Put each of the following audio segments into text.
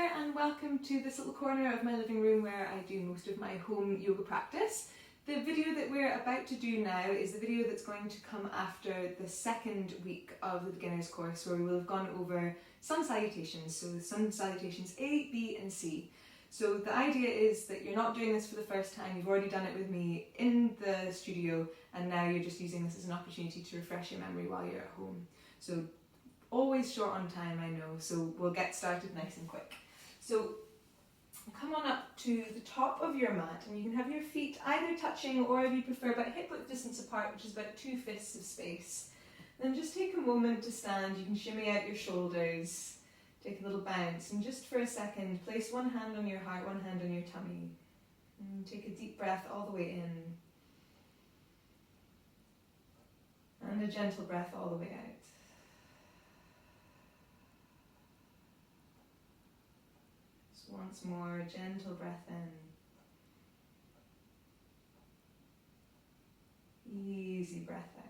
there, and welcome to this little corner of my living room where I do most of my home yoga practice. The video that we're about to do now is the video that's going to come after the second week of the beginner's course, where we will have gone over Sun Salutations, so Sun Salutations A, B and C. So the idea is that you're not doing this for the first time, you've already done it with me in the studio, and now you're just using this as an opportunity to refresh your memory while you're at home. So always short on time, I know, so we'll get started nice and quick. So come on up to the top of your mat, and you can have your feet either touching or, if you prefer, about hip-width distance apart, which is about 2 fists of space. Then just take a moment to stand. You can shimmy out your shoulders, take a little bounce, and just for a second, place one hand on your heart, one hand on your tummy. And take a deep breath all the way in. And a gentle breath all the way out. Once more, gentle breath in. Easy breath out.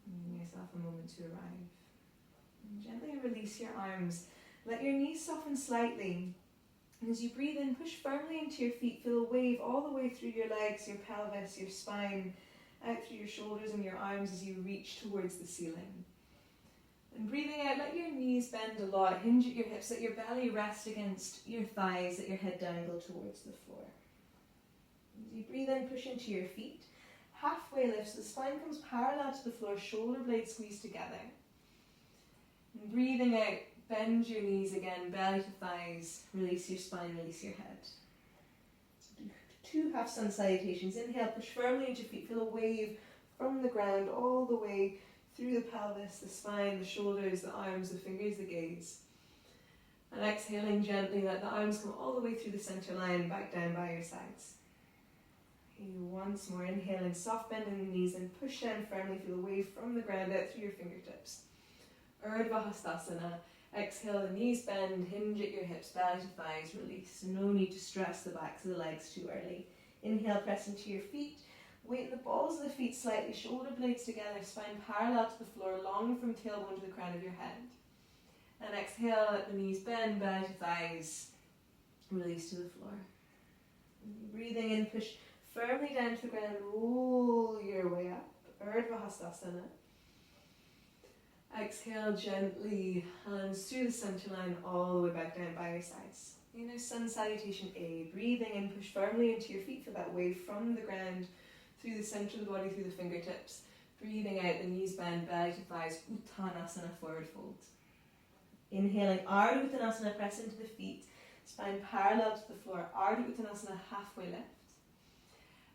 Give yourself a moment to arrive. And gently release your arms. Let your knees soften slightly. And as you breathe in, push firmly into your feet. Feel a wave all the way through your legs, your pelvis, your spine, out through your shoulders and your arms as you reach towards the ceiling. And breathing out, let your knees bend a lot, hinge at your hips, let your belly rest against your thighs, let your head dangle towards the floor. As you breathe in, push into your feet, halfway lift so the spine comes parallel to the floor, shoulder blades squeeze together. And breathing out, bend your knees again, belly to thighs, release your spine, release your head. So do 2 half sun salutations. Inhale, push firmly into your feet, feel a wave from the ground all the way through the pelvis, the spine, the shoulders, the arms, the fingers, the gaze. And exhaling gently, let the arms come all the way through the center line, back down by your sides. Okay, once more, inhaling, soft bend in the knees and push down firmly, feel a wave from the ground out through your fingertips. Urdhva Hastasana. Exhale, the knees bend, hinge at your hips, belly to thighs, release. No need to stress the backs of the legs too early. Inhale, press into your feet. Weight the balls of the feet slightly, shoulder blades together, spine parallel to the floor, long from tailbone to the crown of your head. And exhale, let the knees bend, belly to thighs, release to the floor. Breathing in, push firmly down to the ground, roll your way up, Urdhva Hastasana. Exhale gently, hands through the center line, all the way back down by your sides. Now Sun Salutation A, breathing in, push firmly into your feet for that wave from the ground, through the center of the body, through the fingertips. Breathing out, the knees bend, belly to thighs, Uttanasana, forward fold. Inhaling, Ardha Uttanasana, press into the feet, spine parallel to the floor, Ardha Uttanasana, halfway lift.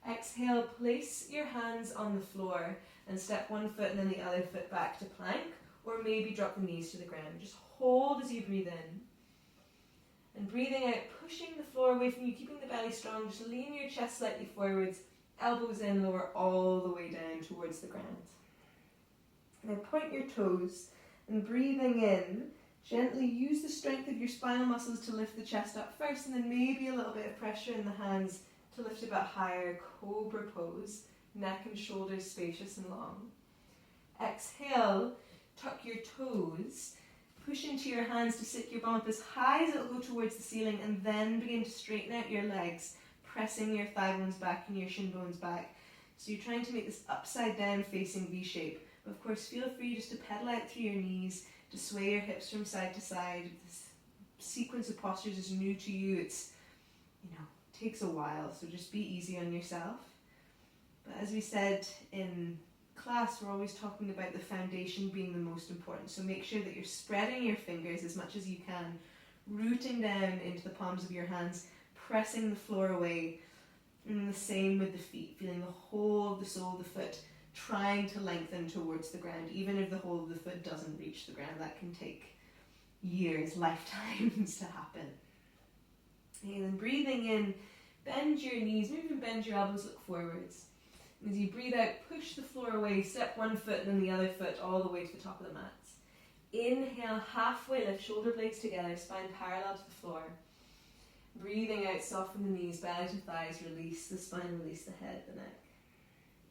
Exhale, place your hands on the floor and step one foot and then the other foot back to plank, or maybe drop the knees to the ground. Just hold as you breathe in. And breathing out, pushing the floor away from you, keeping the belly strong, just lean your chest slightly forwards, elbows in, lower all the way down towards the ground. Now point your toes, and breathing in, gently use the strength of your spinal muscles to lift the chest up first, and then maybe a little bit of pressure in the hands to lift a bit higher, cobra pose, neck and shoulders spacious and long. Exhale, tuck your toes, push into your hands to sit your bum up as high as it'll go towards the ceiling, and then begin to straighten out your legs, pressing your thigh bones back and your shin bones back. So you're trying to make this upside down facing V shape. But of course, feel free just to pedal out through your knees, to sway your hips from side to side. This sequence of postures is new to you. It's, takes a while, so just be easy on yourself. But as we said in class, we're always talking about the foundation being the most important. So make sure that you're spreading your fingers as much as you can, rooting down into the palms of your hands, pressing the floor away, and the same with the feet, feeling the whole of the sole of the foot trying to lengthen towards the ground. Even if the whole of the foot doesn't reach the ground, that can take years, lifetimes to happen. And then breathing in, bend your knees, maybe even bend your elbows, look forwards. And as you breathe out, push the floor away, step one foot and then the other foot all the way to the top of the mat. Inhale, halfway lift, shoulder blades together, spine parallel to the floor. Breathing out, soften the knees, belly to thighs, release the spine, release the head, the neck.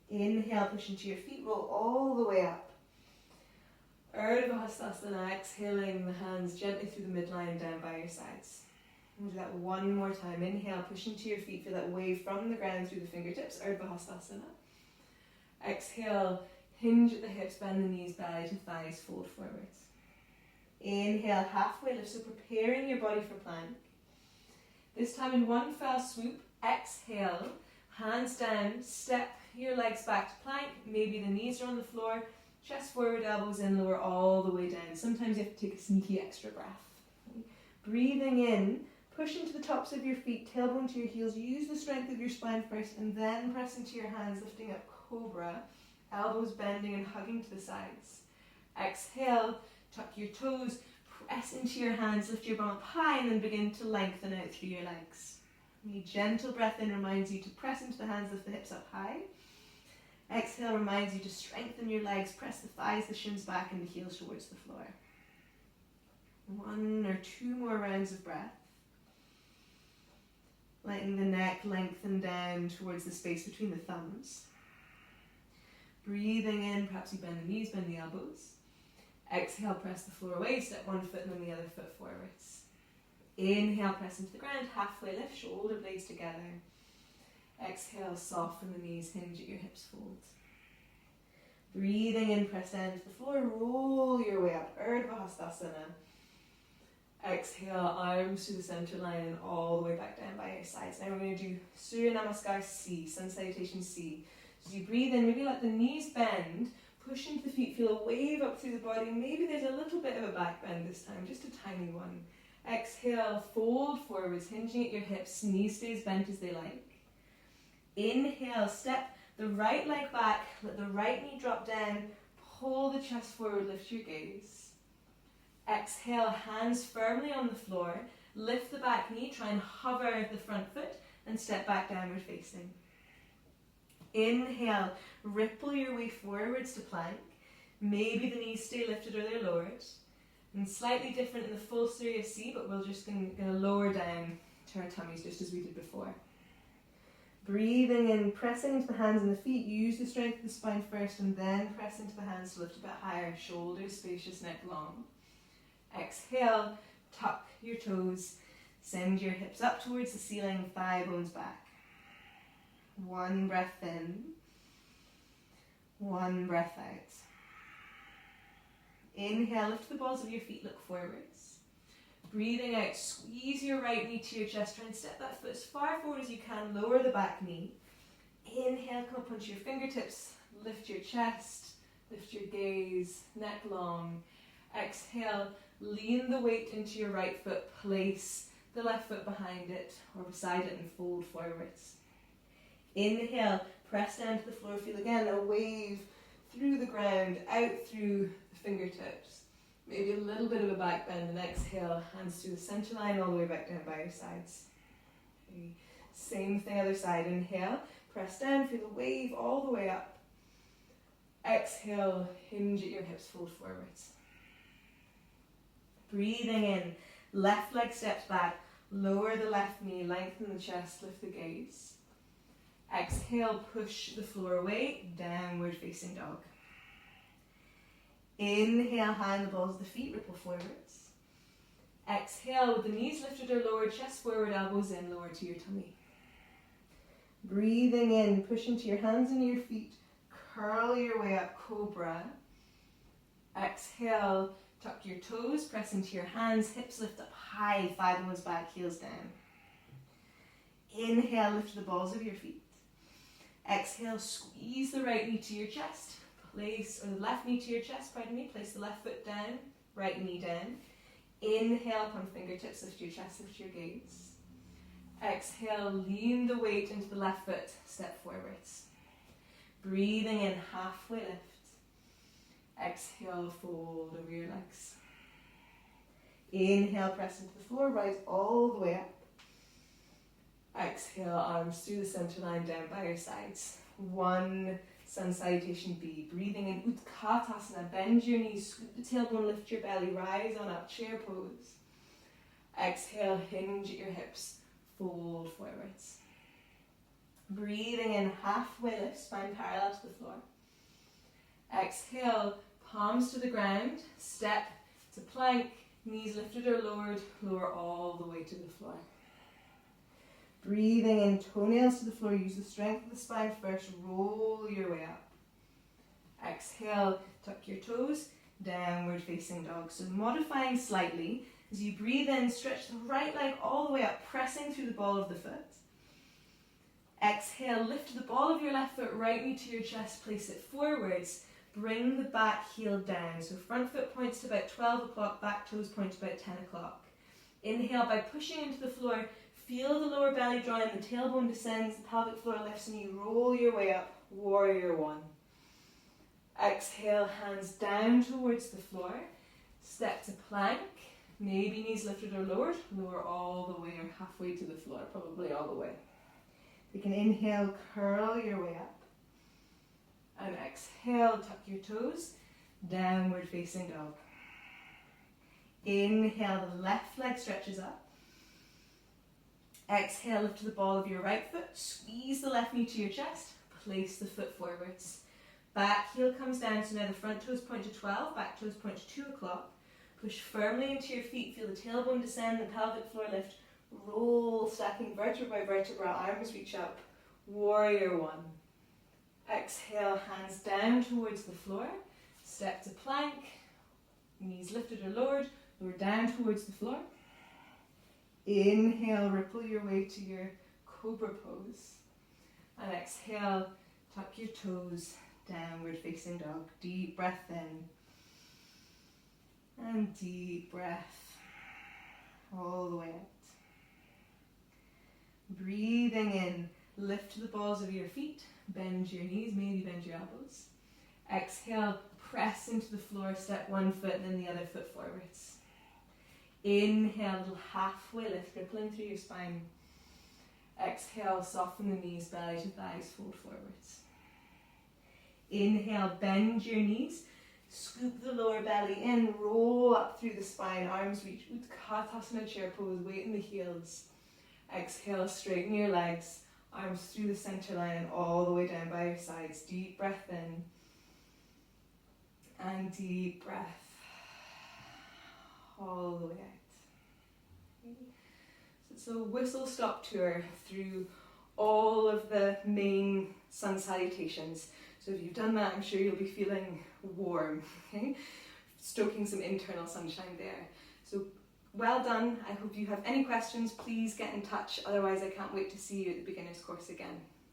Inhale, push into your feet, roll all the way up. Urdhva Hastasana, exhaling the hands gently through the midline down by your sides. We'll do that one more time. Inhale, push into your feet, feel that wave from the ground through the fingertips, Urdhva Hastasana. Exhale, hinge at the hips, bend the knees, belly to thighs, fold forwards. Inhale, halfway lift, so preparing your body for plank. This time in one fell swoop, exhale, hands down, step your legs back to plank, maybe the knees are on the floor, chest forward, elbows in, lower all the way down. Sometimes you have to take a sneaky extra breath. Breathing in, push into the tops of your feet, tailbone to your heels, use the strength of your spine first and then press into your hands, lifting up cobra, elbows bending and hugging to the sides. Exhale, tuck your toes, press into your hands, lift your bum up high and then begin to lengthen out through your legs. A gentle breath in reminds you to press into the hands, lift the hips up high. Exhale reminds you to strengthen your legs, press the thighs, the shins back and the heels towards the floor. 1 or 2 more rounds of breath. Letting the neck lengthen down towards the space between the thumbs. Breathing in, perhaps you bend the knees, bend the elbows. Exhale, press the floor away, step one foot and then the other foot forwards. Inhale, press into the ground, halfway lift, shoulder blades together. Exhale, soften the knees, hinge at your hips, fold. Breathing in, press down to the floor, roll your way up, Urdhva Hastasana. Exhale, arms to the center line and all the way back down by your sides. Now we're going to do Surya Namaskar C, Sun Salutation C. So as you breathe in, maybe let the knees bend, push into the feet, feel a wave up through the body. Maybe there's a little bit of a back bend this time, just a tiny one. Exhale, fold forwards, hinging at your hips, knees stays bent as they like. Inhale, step the right leg back, let the right knee drop down, pull the chest forward, lift your gaze. Exhale, hands firmly on the floor, lift the back knee, try and hover the front foot and step back downward facing. Inhale, ripple your way forwards to plank. Maybe the knees stay lifted or they're lowered. And slightly different in the full Surya C, but we're just going to lower down to our tummies just as we did before. Breathing in, pressing into the hands and the feet, use the strength of the spine first and then press into the hands to lift a bit higher, shoulders spacious, neck long. Exhale, tuck your toes, send your hips up towards the ceiling, thigh bones back. 1 breath in, 1 breath out. Inhale, lift the balls of your feet, look forwards. Breathing out, squeeze your right knee to your chest, try and step that foot as far forward as you can, lower the back knee. Inhale, come up onto your fingertips, lift your chest, lift your gaze, neck long. Exhale, lean the weight into your right foot, place the left foot behind it or beside it and fold forwards. Inhale, press down to the floor, feel again a wave through the ground, out through the fingertips. Maybe a little bit of a back bend and exhale, hands to the center line all the way back down by your sides. Okay. Same thing other side, inhale, press down, feel the wave all the way up. Exhale, hinge at your hips, fold forwards. Breathing in, left leg steps back, lower the left knee, lengthen the chest, lift the gaze. Exhale, push the floor away, downward facing dog. Inhale, hand the balls of the feet, ripple forwards. Exhale, with the knees lifted or lowered, chest forward, elbows in, lower to your tummy. Breathing in, push into your hands and your feet, curl your way up, cobra. Exhale, tuck your toes, press into your hands, hips lift up high, thigh bones back, heels down. Inhale, lift the balls of your feet. Exhale, squeeze the right knee to your chest, place, or the left knee to your chest, place the left foot down, right knee down. Inhale, upon fingertips, lift your chest, lift your gaze. Exhale, lean the weight into the left foot, step forwards. Breathing in, halfway lift. Exhale, fold over your legs. Inhale, press into the floor, rise all the way up. Exhale, arms through the center line, down by your sides. 1 Sun Salutation B. Breathing in, Utkatasana, bend your knees, scoop the tailbone, lift your belly, rise on up, chair pose. Exhale, hinge at your hips, fold forwards. Breathing in, halfway lift, spine parallel to the floor. Exhale, Palms to the ground, step to plank, knees lifted or lowered, lower all the way to the floor. Breathing in, toenails to the floor, use the strength of the spine first, roll your way up. Exhale, tuck your toes, downward facing dog. So modifying slightly, as you breathe in, stretch the right leg all the way up, pressing through the ball of the foot. Exhale, lift the ball of your left foot, right knee to your chest, place it forwards. Bring the back heel down. So front foot points to about 12 o'clock, back toes point to about 10 o'clock. Inhale by pushing into the floor, feel the lower belly draw in, the tailbone descends, the pelvic floor lifts, and you roll your way up, warrior one. Exhale, hands down towards the floor, step to plank, maybe knees lifted or lowered, lower all the way or halfway to the floor, probably all the way. You can inhale, curl your way up. And exhale, tuck your toes, downward facing dog. Inhale, the left leg stretches up. Exhale, lift the ball of your right foot, squeeze the left knee to your chest, place the foot forwards. Back heel comes down, so now the front toes point to 12, back toes point to 2 o'clock. Push firmly into your feet, feel the tailbone descend, the pelvic floor lift, roll, stacking vertebra by vertebra, arms reach up, warrior one. Exhale, hands down towards the floor, step to plank, knees lifted or lowered, lower down towards the floor. Inhale, ripple your way to your cobra pose. And exhale, tuck your toes, downward facing dog. Deep breath in. And deep breath all the way out. Breathing in, lift the balls of your feet, bend your knees, maybe bend your elbows. Exhale, press into the floor, step one foot and then the other foot forwards. Inhale, little halfway lift, rippling through your spine. Exhale, soften the knees, belly to thighs, fold forwards. Inhale, bend your knees, scoop the lower belly in, roll up through the spine, arms reach, Utkatasana chair pose, weight in the heels. Exhale, straighten your legs, arms through the center line and all the way down by your sides. Deep breath in and deep breath all the way out. So it's a whistle stop tour through all of the main sun salutations. So if you've done that, I'm sure you'll be feeling warm, okay? Stoking some internal sunshine there. So well done. I hope you have any questions, please get in touch. Otherwise, I can't wait to see you at the beginner's course again.